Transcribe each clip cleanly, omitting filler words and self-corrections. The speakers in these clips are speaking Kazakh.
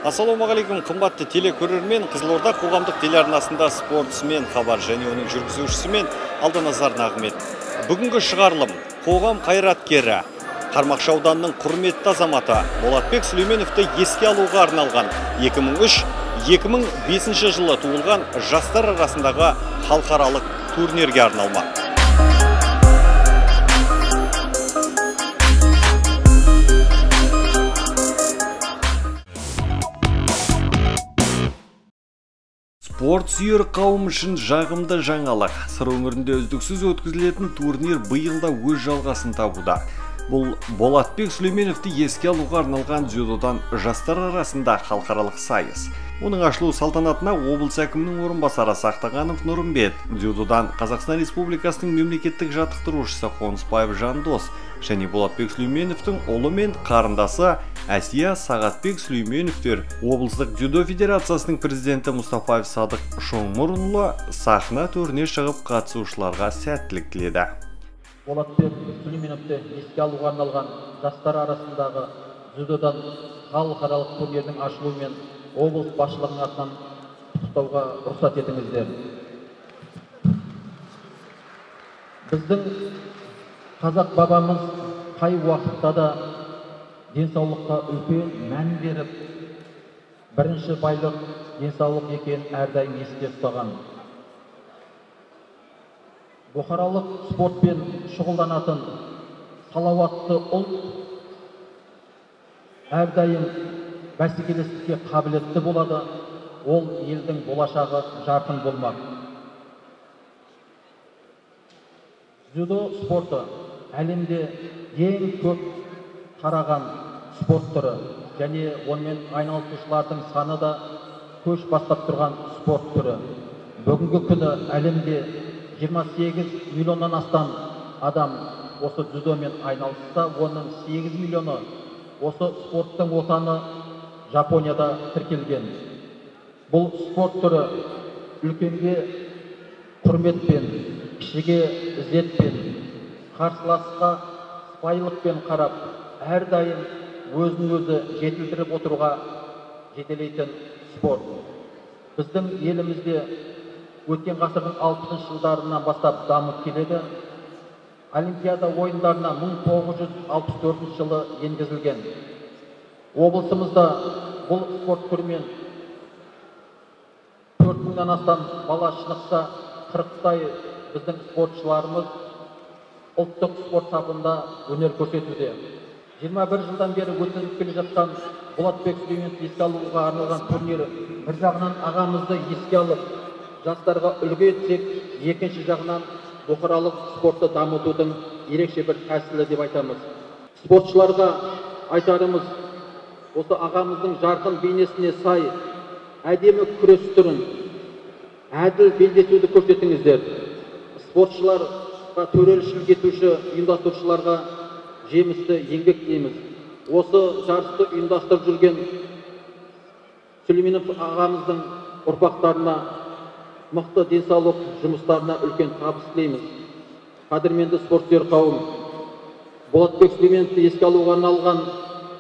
Ассалаумағалейкум, қымбатты телекөрермен. Қызылорда қоғамдық телеарнасында спортсмен хабар және оның жүргізушісімен Алданазар Нағмет. Бүгінгі шығарылым қоғам қайраткері, Қармақшы ауданының құрметті азаматы Болатбек Сүлейменовті еске алуға арналған 2003-2005 жылы туылған жастар арасындағы халықаралық турнирге арналмақ. Спорт сүйер қауым үшін жағымды жаңалық. Сыр өңірінде үздіксіз өткізілетін турнир биылда өз жалғасын табуда. Бұл Болатбек Сүлейменовті еске алуға арналған дзюдодан жастар арасында халықаралық сайыс. Оның ашылу салтанатына облыс әкімінің орынбасары Сақтағанов Нұрымбет, дзюдодан Қазақстан Республикасының мемлекеттік жаттықтырушысы Қонысбаев Жандос және Болатбек Сүлейменовтің ұлы мен қарындасы Әсия Сағатбек Сүлейменовтер, облыстық дзюдо федерациясының президенті Мұстафаев Садық Шоңмұрынұлы сахна төріне шығып қатысушыларға сәттілік тіледі. Болатбек Сүлейменовті еске алуға арналған жастар арасындағы дзюдодан халықаралық турнирдің ашылуымен облыс басшылығының атынан құттықтауға рұқсат етіңіздер. Біздің қазақ бабамыз қай уақытта да денсаулыққа үлкен мән беріп, бірінші байлық денсаулық екенін әрдайым есте ұстаған. Бұқаралық спортпен шұғылданатын салауатты ұлт әрдайым бәсекелестікке қабілетті болады, ол елдің болашағы жарқын болмақ. Дзюдо спорты әлемде ең көп тараған спорт түрі және онымен айналысушылардың саны да көш бастап тұрған спорт түрі. Бүгінгі күні әлемде 28 миллионнан астам адам осы дзюдомен айналысса, оның 8 миллионы осы спорттың отаны Жапонияда тіркелген. Бұл спорт түрі үлкенге құрметпен, кішіге ізетпен, қарсыласқа сыпайылықпен қарап, әрдайым өзін-өзі жетілдіріп отыруға жетелейтін спорт. Біздің елімізде өткен ғасырдың 60 жылдарынан бастап дамып келеді. Олимпиада ойындарына 1964 жылы енгізілген. Облысымызда бұл спорт түрімен 4000-нан астам бала шынықса, 40-тай біздің спортшыларымыз ұлттық спорт сапында өнер көрсетуде. 21 жылдан бері өткізіліп келе жатқан Болатбек Сүлейменовті еске алуға арналған турнир бір жағынан ағамызды еске алып, жастарға үлгі етсек, екінші жағынан бұқаралық спортты дамытудың ерекше бір тәсілі деп айтамыз. Спортшыларға айтарымыз, осы ағамыздың жарқын бейнесіне сай, әдемі күрес түрін, әділ белдесуді көрсетіңіздер. Спортшыларға төрелішілік етуші ұйымдастырушыларға жемісті еңбек тілейміз. Осы жарысты ұйымдастырып жүрген Сүлейменов ағамыздың ұрпақтарына мықты денсаулық жұмыстарына үлкен табыс тілейміз. Қадірменді спортсүйер қауым, Болатбек Сүлейменовті еске алуға арналған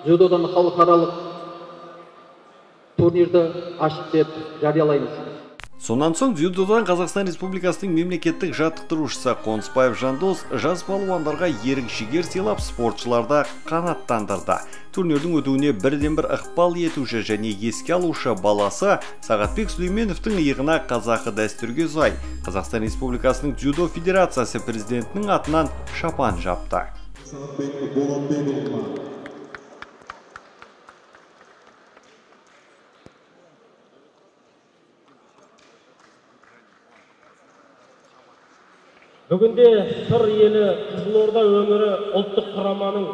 дзюдодан халықаралық турнирді ашық деп жариялаймыз. Сонан соң дзюдодан Қазақстан Республикасының мемлекеттік жаттықтырушысы Қонысбаев Жандос жас балуандарға ерік-жігер сыйлап, спортшыларды қанаттандырды. Турнирдің өтуіне бірден-бір ықпал етуші және еске алушы баласы Сағатбек Сүлейменовтің иығына қазақы дәстүрге сай Қазақстан Республикасының дзюдо федерациясы президентінің атынан шапан жапты. Бүгінде сыр елі Қызылорда өңірі ұлттық құраманың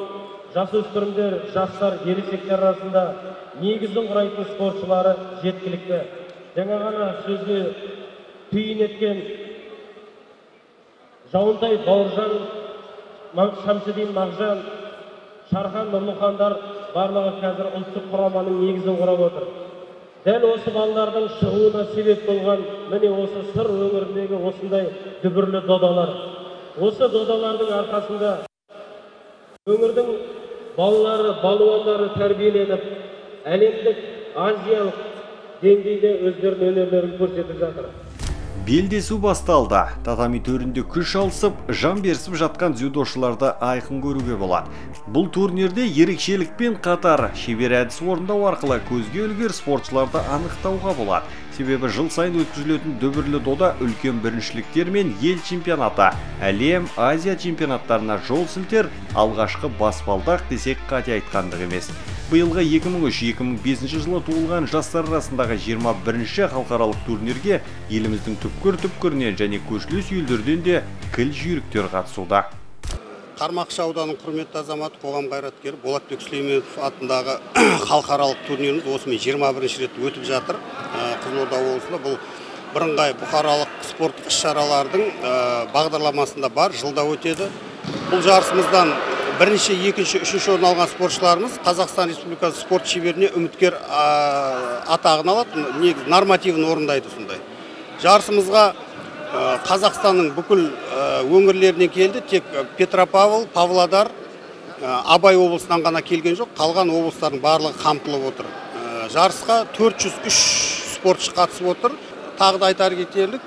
жасөспірімдер, жастар, ересектер арасында негізін құрайтын спортшылары жеткілікті. Жаңа ғана сөзге түйін еткен Жауынтай Бауыржан, Шамшидин Мағжан, Шархан Нұрлыхандар барлығы қазір ұлттық құраманың негізін құрап отыр. Дәл осы балалардың шығуына себеп болған міне осы сыр өңіріндегі осындай дүбірлі додалар. Осы додалардың арқасында өңірдің балалары, балуандары тәрбиеленіп, әлемдік азиялық деңгейде өздерінің өнерлерін көрсетіп жатыр. Белдесу басталды. Татами төрінде күш алысып, жан берісіп жатқан дзюдошыларды айқын көруге болады. Бұл турнирде ерекшелікпен қатар шебер әдіс орындау арқылы көзге ілгер спортшыларды анықтауға болады. Себебі жыл сайын өткізілетін дүбірлі дода үлкен біріншіліктер мен ел чемпионаты, әлем, Азия чемпионаттарына жол сілтер, алғашқы баспалдақ десек қате айтқандық емес. Биылғы 2003-2005 жылы туылған жастар арасындағы 21-ші халықаралық турнирге еліміздің түпкір-түпкірінен және көршілес елдерден де кіл жүйріктер қатысуда. Қармақшы ауданының құрметті азаматы, қоғам қайраткері Болатбек Сүлейменов атындағы халықаралық турниріміз осымен 21-ші рет өтіп жатыр. Қызылорда облысында бұл бірыңғай бұқаралық спорттық іс-шаралардың бағдарламасында бар, жылда өтеді. Бұл жарысымыздан бірінші, екінші, үшінші орын алған спортшыларымыз Қазақстан Республикасы спорт шеберіне үміткер атағын алады, нормативін орындайды сондай. Жарысымызға Қазақстанның бүкіл өңірлерінен келді, тек Петропавл, Павлодар, Абай облысынан ғана келген жоқ, қалған облыстардың барлығы қамтылып отыр. Жарысқа 403 спортшы қатысып отыр. Тағы да айтар кетерлік,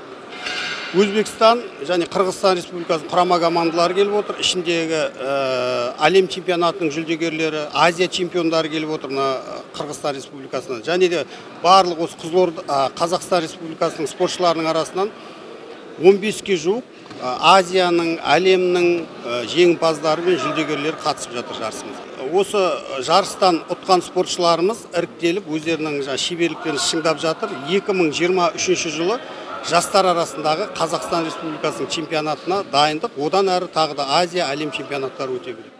Өзбекстан және Қырғызстан Республикасының құрама командалары келіп отыр. Ішіндегі әлем чемпионатының жүлдегерлері, Азия чемпиондары келіп отыр Қырғызстан Республикасынан. Және де барлық осы Қазақстан Республикасының спортшыларының арасынан 15-ке жуық Азияның, әлемнің жеңімпаздары мен жүлдегерлері қатысып жатыр жарысымыз. Осы жарыстан ұтқан спортшыларымыз іріктеліп, өздерінің шеберліктерін шыңдап жатыр. 2023 жылы жастар арасындағы Қазақстан Республикасының чемпионатына дайындық, одан әрі тағы да Азия, әлем чемпионаттары өте береді.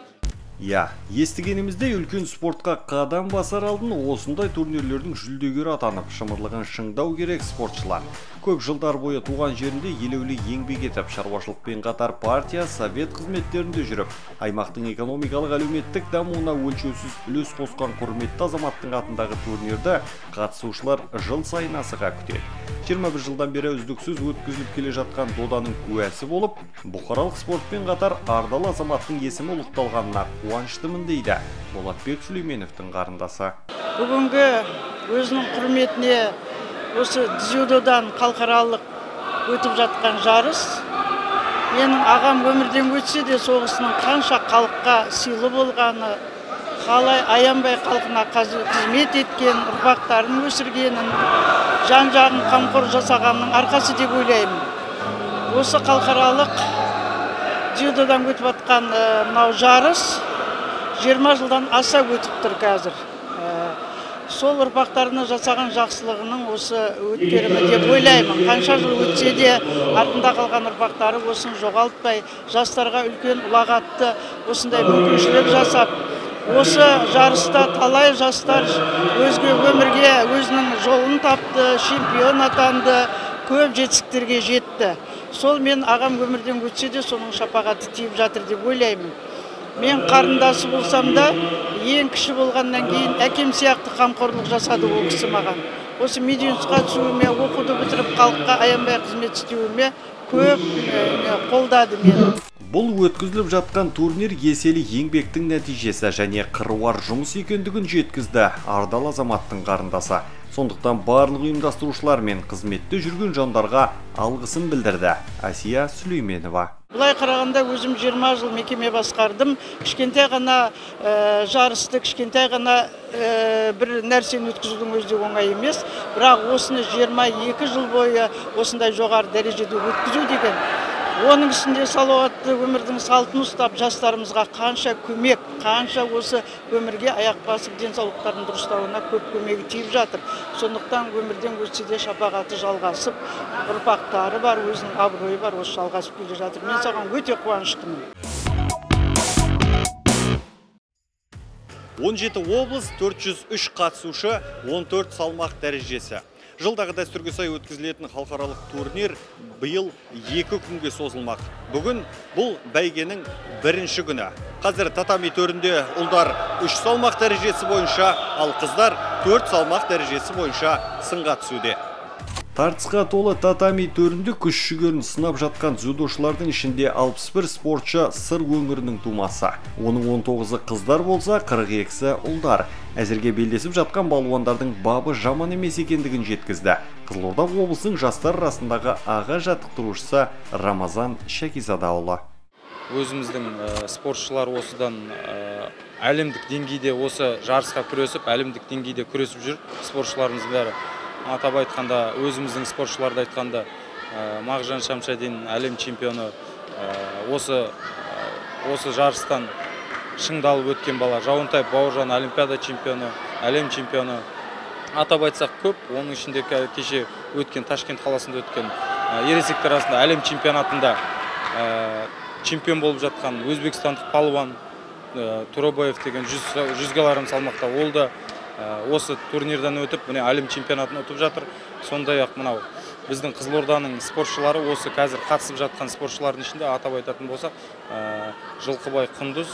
Естігенімізде үлкен спортқа қадам басар алдын осындай турнирлердің жүлдегері атанып, шымырлығын шыңдау керек спортшылар. Көп жылдар бойы туған жерінде елеулі еңбек етіп, шаруашылықпен қатар партия, совет қызметтерінде жүріп, аймақтың экономикалық әлеуметтік дамуына өлшеусіз үлес қосқан құрметті азаматтың атындағы турнирді қатысушылар жыл сайын асыға күтеді. 21 жылдан бері үздіксіз өткізіліп келе жатқан доданың куәсі болып, бұқаралық спортпен қатар ардалы азаматтың есімі ұлықталғанына қуаныштымын дейді Болатбек Сүлейменовтің қарындасы. Бүгінгі өзінің құрметіне осы дзюдодан халықаралық өтіп жатқан жарыс. Менің ағам өмірден өтсе де соғысының қанша халыққа сыйлы болғаны, қалай аянбай халқына қызмет еткен, ұрпақтарын өсіргенін, жан-жағын қамқор жасағанның арқасы деп ойлаймын. Осы халықаралық дзюдодан өтіп жатқан мынау жарыс 20 жылдан аса өтіп тұр қазір. Сол ұрпақтарына жасаған жақсылығының осы өткерімі деп ойлаймын. Қанша жыл өтсе де артында қалған ұрпақтары осын жоғалтпай, жастарға үлкен ұлағатты осындай мүмкіншілік жасап, осы жарыста талай жастар өзге өмірге өзінің жолын тапты, чемпион атанды, көп жетістіктерге жетті. Сол мен ағам өмірден өтсе де соның шапағаты тиіп жатыр деп ойлаймын. Мен қарындасы болсам да, ең кіші болғаннан кейін әкем сияқты қамқорлық жасады ол кісі маған. Осы медицинаға түсуіме, оқуды бітіріп халыққа аянбай қызмет істеуіме көп қолдады мені. Бұл өткізіліп жатқан турнир еселі еңбектің нәтижесі және қыруар жұмыс екендігін жеткізді ардалы азаматтың қарындасы. Сондықтан барлық ұйымдастырушылар мен қызметте жүрген жандарға алғысын білдірді Асия Сүлейменова. Бұлай қарағанда өзім 20 жыл мекеме басқардым. Кішкентай ғана жарысты, кішкентай ғана бір нәрсені өткізудің өзі оңай емес. Бірақ осыны 22 жыл бойы осындай жоғары дәрежеде өткізу деген, оның ішінде салауатты өмірдің салтын ұстап, жастарымызға қанша көмек, қанша осы өмірге аяқ басып, денсаулықтарын дұрыстауына көп көмегі тиіп жатыр. Сондықтан өмірден өтсе де шапағаты жалғасып, ұрпақтары бар, өзінің абыройы бар, осы жалғасып келе жатыр. Мен соған өте қуаныштымын. 17 облыс, 403 қатысушы, 14 салмақ дәрежесі. Жылдағы дәстүрге сай өткізілетін халықаралық турнир биыл 2 күнге созылмақ. Бүгін бұл бәйгенің бірінші күні. Қазір татами төрінде ұлдар 3 салмақ дәрежесі бойынша, ал қыздар 4 салмақ дәрежесі бойынша сынға түсуде. Тартысқа толы татами төрінде күш жүгерін сынап жатқан дзюдошылардың ішінде 61 спортшы сыр өңірінің тумасы. Оның 19-ы қыздар болса, 42-сі ұлдар. Әзірге белдесіп жатқан балуандардың бабы жаман емес екендігін жеткізді. Қызылорда облысының жастар арасындағы аға жаттықтырушысы Рамазан Шәкизадаұлы. Өзіміздің спортшылар осыдан әлемдік деңгейде осы жарысқа күресіп, әлемдік деңгейде күресіп жүр. Спортшыларымыз бәрі атап айтқанда, өзіміздің спортшыларды айтқанда, Мағжан Шамшадин әлем чемпионы, осы жарыстан шыңдалып өткен бала. Жауынтаев Бауыржан олимпиада чемпионы, әлем чемпионы. Атап айтсақ көп, оның ішінде кеше өткен Ташкент қаласында өткен ересектер арасында әлем чемпионатында чемпион болып жатқан өзбекстандық палуан Турабаев деген 100 кг салмақта, ол да осы турнирдан өтіп, міне әлем чемпионатын ұтып жатыр. Сондай-ақ мынау біздің Қызылорданың спортшылары, осы қазір қатысып жатқан спортшылардың ішінде атап айтатын болсақ, Жылқыбай Құндыз,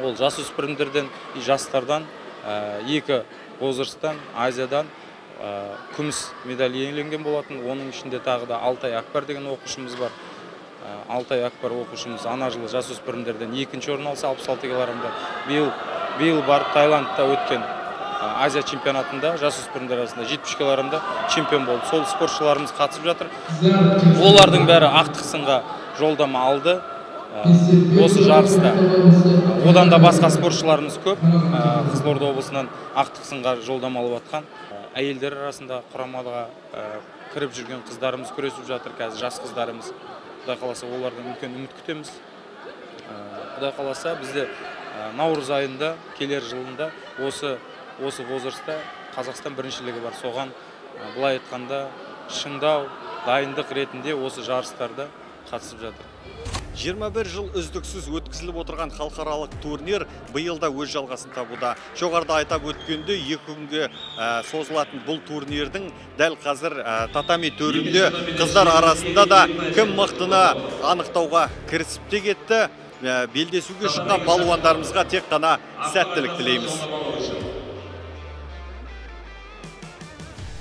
ол жасөспірімдерден, жастардан, 2 возрасттан, Азиядан күміс медаль иеленген болатын. Оның ішінде тағы да Алтай Акбар деген оқушымыз бар. Алтай Акбар оқушымыз ана жылы жасөспірімдерден 2-ші орын алса, 66 кг. Биыл бар Таиландта өткен Азия чемпионатында жасөспірімдер арасында 70 кг чемпион болды. Сол спортшыларымыз қатысып жатыр. Олардың бәрі ақтық сынға жолдама алды. Осы жарыста одан да басқа спортшыларымыз көп. Қызылорда облысынан ақтық сынға жолдама алып жатқан. Әйелдер арасында құрамаға кіріп жүрген қыздарымыз күресіп жатыр. Қазір жас қыздарымыз. Құдай қаласа олардан үлкен үміт күтеміз. Құдай қаласа бізде наурыз айында, келер жылында осы возрастта Қазақстан біріншілігі бар. Соған былай айтқанда шыңдау, дайындық ретінде осы жарыстарда қатысып жатыр. 21 жыл үздіксіз өткізіліп отырған халықаралық турнир биылда өз жалғасын табуда. Жоғарыда айтап өткенде 2 күнге созылатын бұл турнирдің дәл қазір татами төрінде қыздар арасында да кім мықтыны анықтауға кірісіп те кетті. Белдесуге шыққан палуандарымызға тек қана сәттілік тілейміз.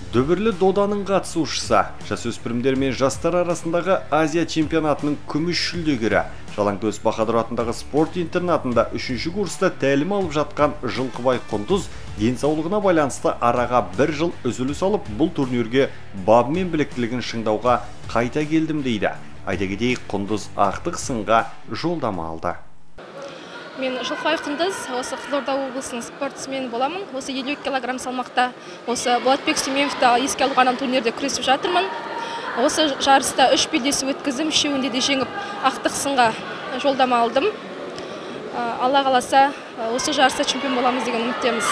Дүбірлі доданың қатысушысы, жасөспірімдер мен жастар арасындағы Азия чемпионатының күміс жүлдегері, Жалаңтөс Бахадыр атындағы спорт интернатында 3-ші курста тәлім алып жатқан Жылқыбай Құндыз денсаулығына байланысты араға 1 жыл үзіліс алып, бұл турнирге бабы мен біліктілігін шыңдауға қайта келдім дейді. Айта кетейік, Құндыз ақтық сынға жолдама алды. Мен Жылқыбай Құндыз, осы Қызылорда облысының спортсмені боламын. Осы 52 кг салмақта, осы Болатбек Сүлейменовті еске алуға арналған турнирде күресіп жатырмын. Осы жарыста 3 белдесу өткіздім, 3-еуінде де жеңіп, ақтық сынға жолдама алдым. Алла қаласа, осы жарыста чемпион боламыз деген үміттеміз.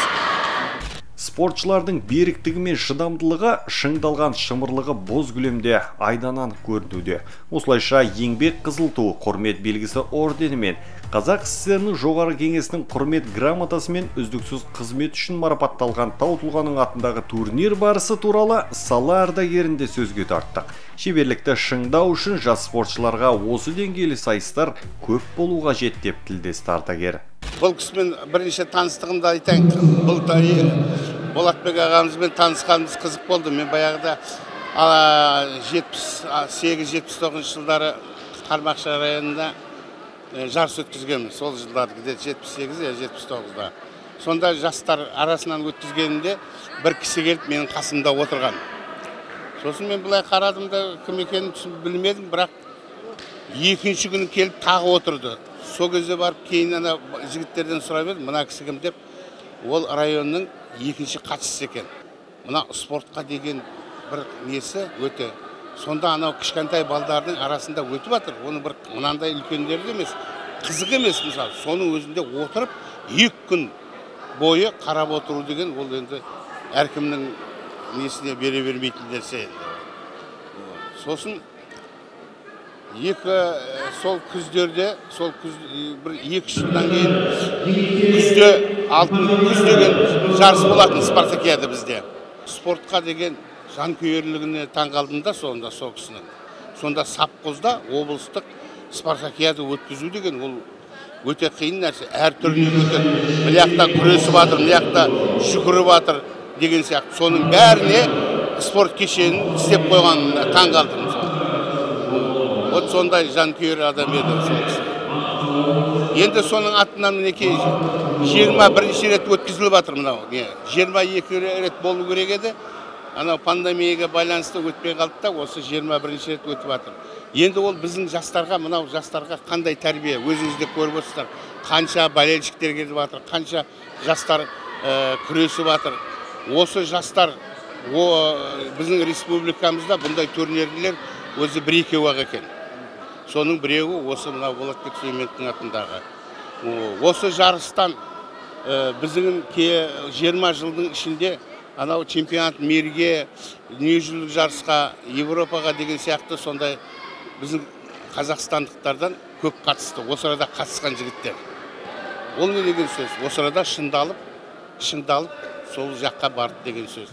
Спортшылардың беріктігі мен шыдамдылығы, шыңдалған шымырлығы боз көлемде айданан көрінуде. Осылайша еңбек қызыл ту құрмет белгісі орденімен, Қазақ СССР-ның жоғары кеңесінің құрмет грамотасымен үздіксіз қызмет үшін марапатталған Тау тұлғаның атындағы турнир барысы туралы сала ардагерінде сөзге тарттық. Шеберлікті шыңдау үшін жас спортшыларға осы деңгейлі сайыстар көп болуға қажет деп тілдесті ардагер. Бұл кісімен бірінші таныстығымды айтайын. Бұл Болатбек ағамызбен танысқанымыз қызық болды. Мен баяғыда 78-79 жылдары Қармақшы районында жарыс өткізгенмін. Сол жылдары 78-79-да. Сонда жастар арасынан өткізгенімде бір кісі келіп менің қасымда отырған. Сосын мен бұлай қарадым да кім екенін білмедім, бірақ екінші күні келіп тағы отырды. Сол кезде барып кейін жігіттерден сұрап едім, мына кісі кім деп, ол районның екінші қатысысы екен. Мына спортқа деген бір несі өте. Сонда анау кішкентай балдардың арасында өтіп жатыр. Оның бір мынандай үлкендері емес, қызық емес мысалы. Соның өзінде отырып, 2 күн бойы қарап отыру деген, ол енді әркімнің несіне бере бермейтін нәрсе. Сосын сол күздерде, сол бір 2 жылдан кейін күзде алтын күз деген жарыс болатын спартакиада бізде. Спортқа деген жанкүйерлігіне таңғалдым да сонда сол кісінің. Сонда Сапқозда облыстық спартакиада өткізу деген ол өте қиын нәрсе. Әр түрінен өтеді. Мына жақта күресіп жатыр, мына жақта жүгіріп жатыр деген сияқты. Соның бәріне спорт кешенін істеп қойған таң қалдым. Вот сондай жанкүйер адам еді сол кісі. Енді соның атынан мінекей 21 рет өткізіліп жатыр мынау. 22 рет болу керек еді. Анау пандемияға байланысты өтпей қалды да, осы 21 рет өтіп жатыр. Енді ол біздің жастарға, мынау жастарға қандай тәрбие, өзіңіз де көріп отырсыздар. Қанша болельщиктер келіп жатыр, қанша жастар күресіп жатыр. Осы жастар біздің республикамызда бұндай турнирлер өзі бір-екеу-ақ екен. Соның біреуі осы мынау Болатбек Сүлейменовтің атындағы. Осы жарыстан біздің 20 жылдың ішінде анау чемпионат мирге, дүниежүзілік жарысқа, Европаға деген сияқты сондай біздің қазақстандықтардан көп қатысты. Осы арада қатысқан жігіттер. Ол не деген сөз? Осы арада шыңдалып сол жаққа барды деген сөз.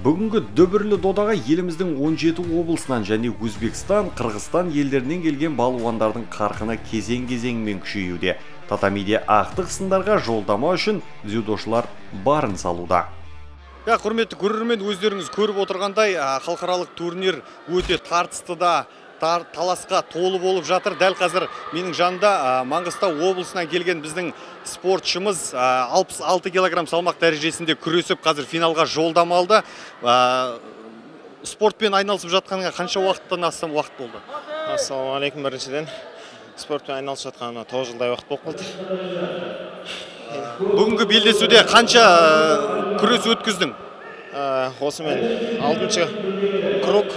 Бүгінгі дүбірлі додаға еліміздің 17 облысынан және Өзбекстан, Қырғызстан елдерінен келген балуандардың қарқыны кезең-кезеңмен күшеюде. Татамиде ақтық сындарға жолдама үшін дзюдошылар барын салуда. Құрметті көрермен, өздеріңіз көріп отырғандай, халықаралық турнир өте тартысты да, таласқа толы болып жатыр. Дәл қазір менің жанымда Маңғыстау облысынан келген біздің спортшымыз 66 килограмм салмақ дәрежесінде күресіп, қазір финалға жолдама алды. Спортпен айналысып жатқаныңа қанша уақыттан астам уақыт болды? Ассалаумағалейкум, біріншіден. Спортпен айналысып жатқанына 9 жылдай уақыт болып қалды. Бүгінгі белдесуде қанша күрес өткіздің? Осы мен 6-шы круг.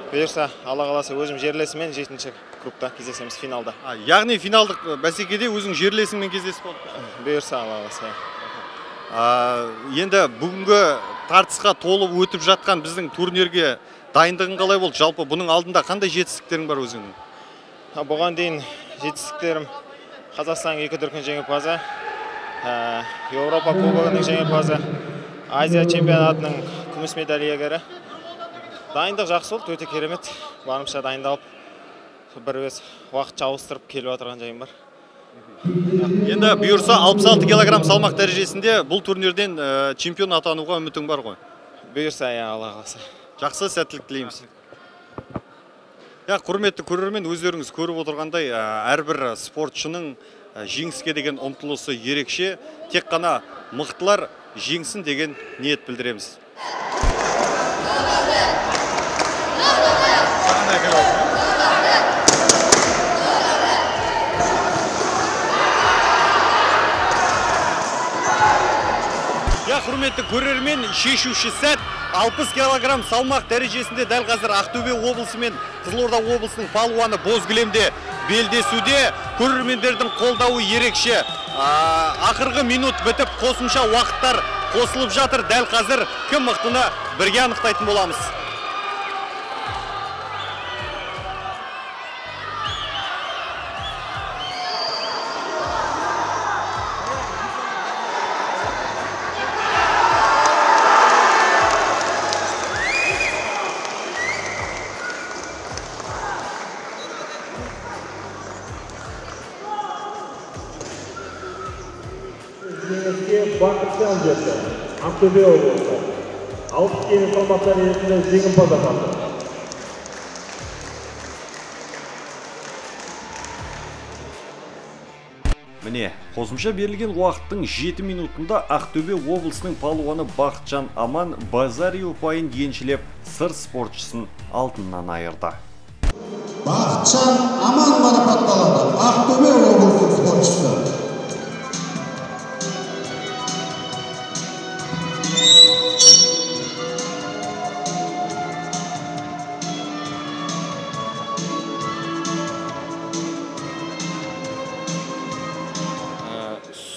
Бұйырса, Алла қаласа өзім жерлесімен 7-ші кругта кездесеміз финалда. Яғни финалдық бәсекеде өзің жерлесіңмен кездесіп болды? Бұйырса, Алла қаласа. Енді бүгінгі тартысқа толып өтіп жатқан біздің турнирге дайындығың қалай болды? Жалпы бұның алдында қандай жетістіктерің бар өзіңнің? Бұған дейін жетістіктерім Қазақстан 2 дүркін жеңімпазы, Еуропа кубогының жеңімпазы, Азия чемпионатының күміс медаль иегері. Дайындық жақсы болды, өте керемет. Барымша дайындалып, бір уақытша ауыстырып келіп отырған жайым бар. Енді бұйырса 66 килограмм салмақ дәрежесінде бұл турнирден чемпион атануға үмітің бар ғой? Бұйырса, Алла қаласа. Жақсы, сәттілік тілейміз. Құрметті көрермен, өздеріңіз көріп отырғандай, әрбір спортшының жеңіске деген ұмтылысы ерекше. Тек қана мықтылар жеңсін деген ниет білдіреміз. Құрметті көрермен, шешуші сәт 60 килограмм салмақ дәрежесінде дәл қазір Ақтөбе облысы мен Қызылорда облысының палуаны боз кілемде белдесуде. Көрермендердің қолдауы ерекше. Ақырғы минут бітіп, қосымша уақыттар қосылып жатыр. Дәл қазір кім мықтыны бірге анықтайтын боламыз. Бақытжан жерді, Ақтөбе облысы. 60 келі салмақ дәрежесінде жеңімпаз атанды. Міне, қосымша берілген уақыттың 7 минутында Ақтөбе облысының палуаны Бақытжан Аман Базари ұпайын еншілеп, сыр спортшысын алтыннан айырды. Бақытжан Аман марапатталды, Ақтөбе облысының спортшысы.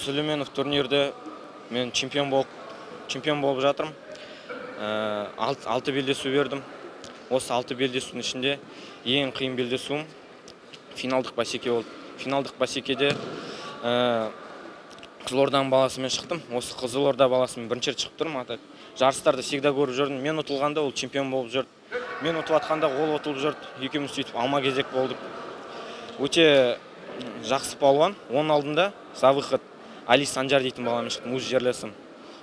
Сүлейменов турнирде мен чемпион болып жатырмын. 6 белдесу бердім. Осы 6 белдесудің ішінде ең қиын белдесуім финалдық бәсеке болды. Финалдық бәсекеде Қызылорданың баласымен шықтым. Осы Қызылорда баласымен бірінші рет шығып тұрмын. Жарыстарды всегда көріп жүрдім. Мен ұтылғанда ол чемпион болып жүрді. Мен ұтып атқанда ол ұтылып жүрді. Екеуміз сөйтіп алма кезек болдық. Өте жақсы палуан. Оның алдында за выход Али Санжар дейтін баламен шықтым, өз жерлесім.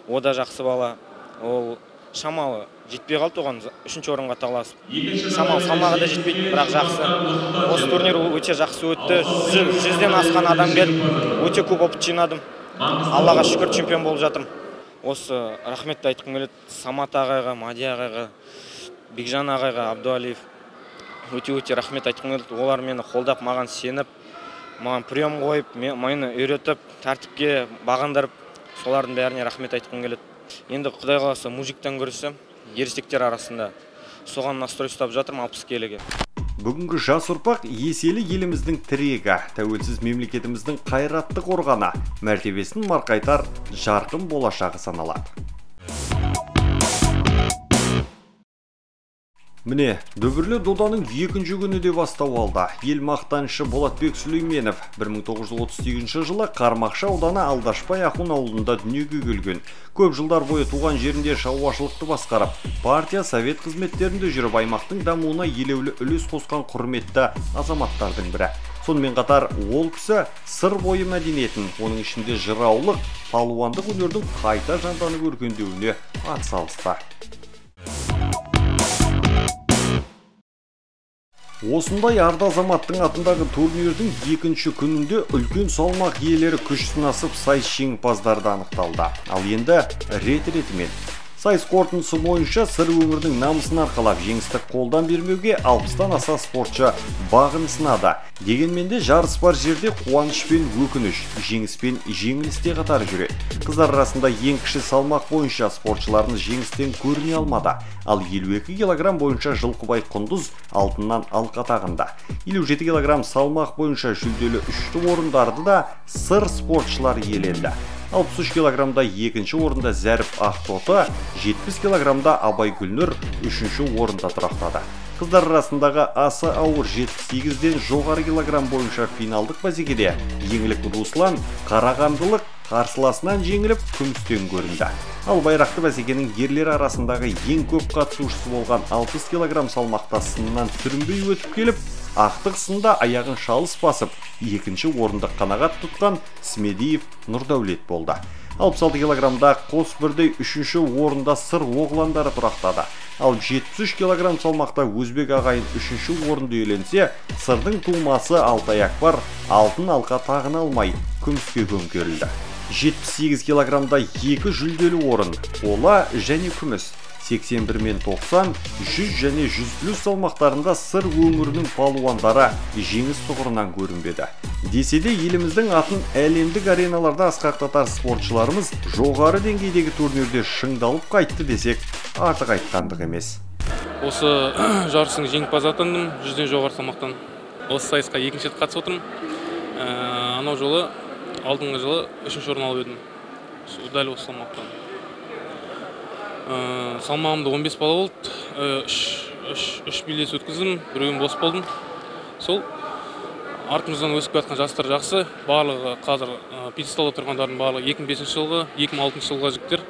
О да жақсы бала. Ол шамалы жетпей қалды, оған 3-ші орынға таласып. Шамалы салмағы да жетпейді, бірақ жақсы. Осы турнир өте жақсы өтті. 100-ден асқан адам келіп, өте көп опыт жинадым. Аллаға шүкір, чемпион болып жатырмын. Осы рахметті айтқым келеді Самат ағайға, Мади ағайға, Бекжан ағайға, Абдуалиев. Өте рахмет айтқым келеді. Олар мені қолдап, маған сеніп, маған прием қойып, мені үйретіп, тәртіпке бағындырып, солардың бәріне рахмет айтқым келеді. Енді Құдай қаласа мужиктен көрсем, ересектер арасында соған настрой ұстап жатырмын 60 келіге. Бүгінгі жас ұрпақ еселі еліміздің тірегі, тәуелсіз мемлекетіміздің қайратты қорғаны, мәртебесін марқайтар жарқын болашағы саналады. Міне, дүбірлі доданың 2-ші күні де бастау алды. Ел мақтанышы Болатбек Сүлейменов 1938 жылы Қармақшы ауданы Алдашбай Ахун ауылында дүниеге келген. Көп жылдар бойы туған жерінде шаруашылықты басқарып, партия совет қызметтерінде жүріп аймақтың дамуына елеулі үлес қосқан құрметті азаматтардың бірі. Сонымен қатар ол кісі сыр бойы мәдениетін, оның ішінде жыраулық, палуандық өнердің қайта жанданып өркендеуіне атсалысты. Осындай арды азаматтың атындағы турнирдің 2-ші күнінде үлкен салмақ иелері күш сынасып сайыс жеңімпаздары анықталды. Ал енді рет-ретімен. Сайыс қорытындысы бойынша сыр өңірдің намысын арқалап жеңісті қолдан бермеуге 60-тан аса спортшы бағын сынады. Дегенмен де жарыс бар жерде қуаныш пен өкініш, жеңіс пен жеңілісте қатар жүреді. Қыздар арасында ең кіші салмақ бойынша спортшыларымыз жеңістен көріне алмады. Ал 52 килограмм бойынша Жылқыбай Құндыз алтыннан алқа тағында. 57 килограмм салмақ бойынша жүлделі 3-ші орындарды да сыр спортшылар иеленді. 63 килограммда 2-ші орында Зәріп Ақтоты, 70 килограммда Абай Гүлнұр 3-ші орында тұрақтады. Қыздар арасындағы асы ауыр 78-ден жоғары килограмм бойынша финалдық бәсекеде еңлік Руслан қарағандылық қарсыласынан жеңіліп күмістен көрінді. Ал байрақты бәсекенің ерлер арасындағы ең көп қатысушысы болған 60 килограмм салмақта сынынан сүрінбей өтіп келіп, ақтық сында аяғын шалыс басып, 2-ші орынды қанағат тұтқан Смедиев Нұрдәулет болды. 66 килограммда қос бірдей 3-ші орында сыр оғландары тұрақтады. Ал 73 килограмм салмақта өзбек ағайын 3-ші орынды иеленсе, сырдың тумасы Алтай Акбар алтын алқа тағын алмай күміске көмкерілді. 78 килограммда 2 жүлделі орын, қола және күміс. 81 мен 90, 100 және 100+ салмақтарында сыр өңірінің палуандары жеңіс тұғырынан көрінбеді. Десе де еліміздің атын әлемдік ареналарда асқақтатар спортшыларымыз жоғары деңгейдегі турнирде шыңдалып қайтты десек, артық айтқандық емес. Осы жарыстың жеңімпазы атандым, 100-ден жоғары салмақтан. Осы сайысқа 2-ші рет қатысып отырмын. Анау жолы, алдыңғы жылы 3-ші орын алып едім. Дәл осы салмақтан. Салмағымда 15 бала болды, 3 белес өткіздім, біреуін бос болдым. Сол артымыздан өсіп жатқан жастар жақсы, барлығы қазір пьедесталда тұрғандардың барлығы 2005 жылғы, 2006 жылға жігіттер.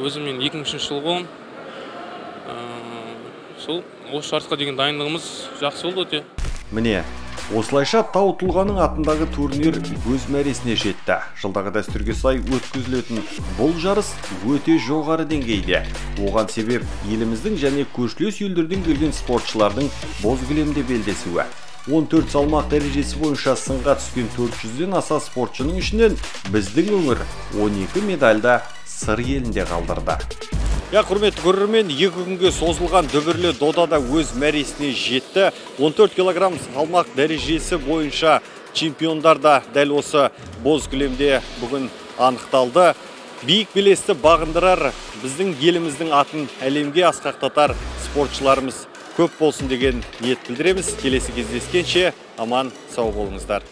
Өзім мен 2003 жылғы болам. Сол осы жарысқа деген дайындығымыз жақсы болды өте. Міне, осылайша Тау тұлғаның атындағы турнир өз мәресіне жетті. Жылдағы дәстүрге сай өткізілетін бұл жарыс өте жоғары деңгейде. Оған себеп еліміздің және көршілес елдерден келген спортшылардың боз кілемде белдесуі. 14 салмақ дәрежесі бойынша сынға түскен 400-ден аса спортшының ішінен біздің өңір 12 медальда сыр елінде қалдырды. Құрметті көрермен, 2 күнге созылған дүбірлі додада өз мәресіне жетті. 14 килограмм салмақ дәрежесі бойынша чемпиондар да дәл осы боз кілемде бүгін анықталды. Биік белесті бағындырар біздің еліміздің атын әлемге асқақтатар спортшыларымыз көп болсын деген ниет білдіреміз. Келесі кездескенше аман сау болыңыздар.